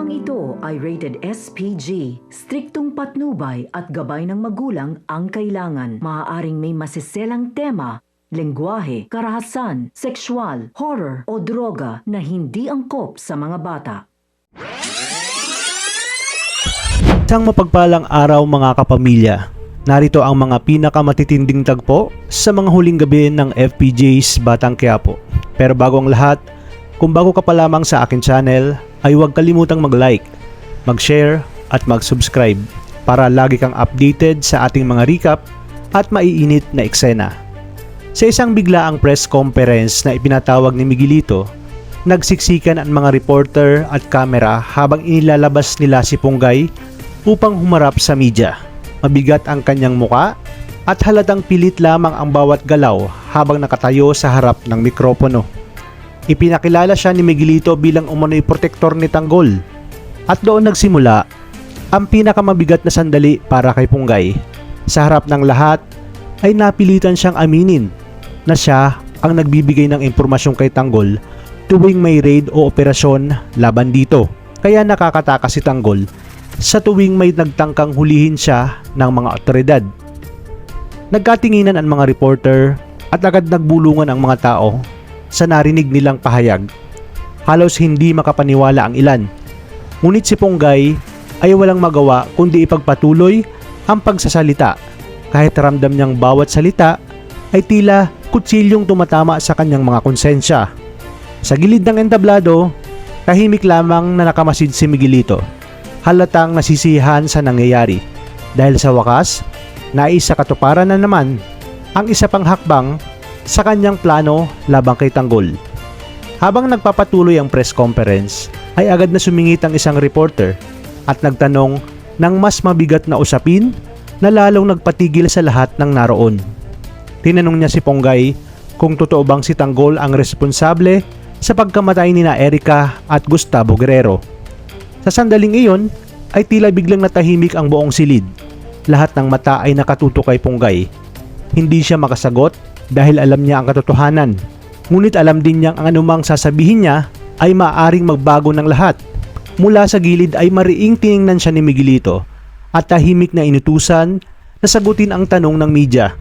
Programang ito ay rated SPG. Striktong patnubay at gabay ng magulang ang kailangan. Maaaring may masiselang tema, lengguwahe, karahasan, sexual, horror o droga na hindi angkop sa mga bata. Isang mapagpalang araw mga kapamilya. Narito ang mga pinakamatitinding tagpo sa mga huling gabi ng FPJ's Batang Quiapo. Pero bago ang lahat, kung bago ka pa lamang sa akin channel, ay huwag kalimutang mag-like, mag-share at mag-subscribe para lagi kang updated sa ating mga recap at maiinit na eksena. Sa isang biglaang press conference na ipinatawag ni Miguelito, nagsiksikan ang mga reporter at kamera habang inilalabas nila si Ponggay upang humarap sa media. Mabigat ang kanyang muka at halatang pilit lamang ang bawat galaw habang nakatayo sa harap ng mikropono. Ipinakilala siya ni Miguelito bilang umano'y protektor ni Tanggol. At doon nagsimula ang pinakamabigat na sandali para kay Ponggay. Sa harap ng lahat ay napilitan siyang aminin na siya ang nagbibigay ng impormasyon kay Tanggol tuwing may raid o operasyon laban dito. Kaya nakakatakas si Tanggol sa tuwing may nagtangkang hulihin siya ng mga otoridad. Nagkatinginan ang mga reporter at agad nagbulungan ang mga tao sa narinig nilang pahayag. Halos hindi makapaniwala ang ilan. Ngunit si Ponggay ay walang magawa kundi ipagpatuloy ang pagsasalita kahit ramdam niyang bawat salita ay tila kutsilyong tumatama sa kanyang mga konsensya. Sa gilid ng entablado, tahimik lamang na nakamasid si Miguelito. Halatang nasisiyahan sa nangyayari dahil sa wakas, naisa katuparan na naman ang isa pang hakbang sa kanyang plano labang kay Tanggol. Habang nagpapatuloy ang press conference, ay agad na sumingit ang isang reporter at nagtanong ng mas mabigat na usapin na lalong nagpatigil sa lahat ng naroon. Tinanong niya si Ponggay kung totoo bang si Tanggol ang responsable sa pagkamatay ni Erica at Gustavo Guerrero. Sa sandaling iyon ay tila biglang natahimik ang buong silid. Lahat ng mata ay nakatuto kay Ponggay. Hindi siya makasagot dahil alam niya ang katotohanan. Ngunit alam din niyang ang anumang sasabihin niya ay maaaring magbago ng lahat. Mula sa gilid ay mariing tiningnan siya ni Miguelito at tahimik na inutusan na sagutin ang tanong ng media.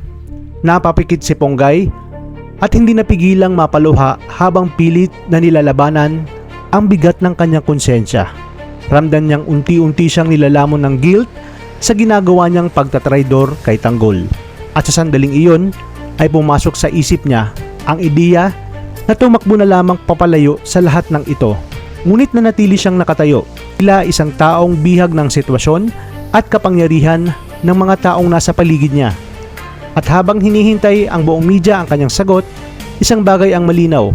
Napapikit si Ponggay at hindi napigilang mapaluha habang pilit na nilalabanan ang bigat ng kanyang konsensya. Ramdam niyang unti-unti siyang nilalamon ng guilt sa ginagawa niyang pagtatraidor kay Tanggol. At sa sandaling iyon ay pumasok sa isip niya ang ideya na tumakbo na lamang papalayo sa lahat ng ito. Ngunit nanatili siyang nakatayo, tila isang taong bihag ng sitwasyon at kapangyarihan ng mga taong nasa paligid niya. At habang hinihintay ang buong media ang kanyang sagot, isang bagay ang malinaw.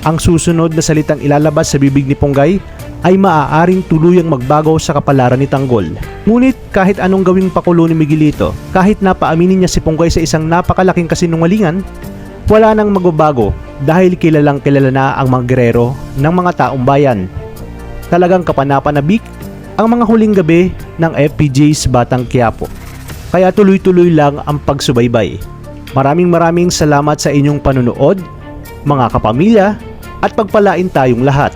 Ang susunod na salitang ilalabas sa bibig ni Ponggay ay maaaring tuluyang magbago sa kapalaran ni Tanggol. Ngunit kahit anong gawing pakulo ni Miguelito, kahit napaaminin niya si Ponggay sa isang napakalaking kasinungalingan, wala nang magbabago dahil kilalang kilala na ang mga Guerrero ng mga taong bayan. Talagang kapanapanabik ang mga huling gabi ng FPJ's Batang Quiapo. Kaya tuloy-tuloy lang ang pagsubaybay. Maraming salamat sa inyong panunood, mga kapamilya, at pagpalain tayong lahat.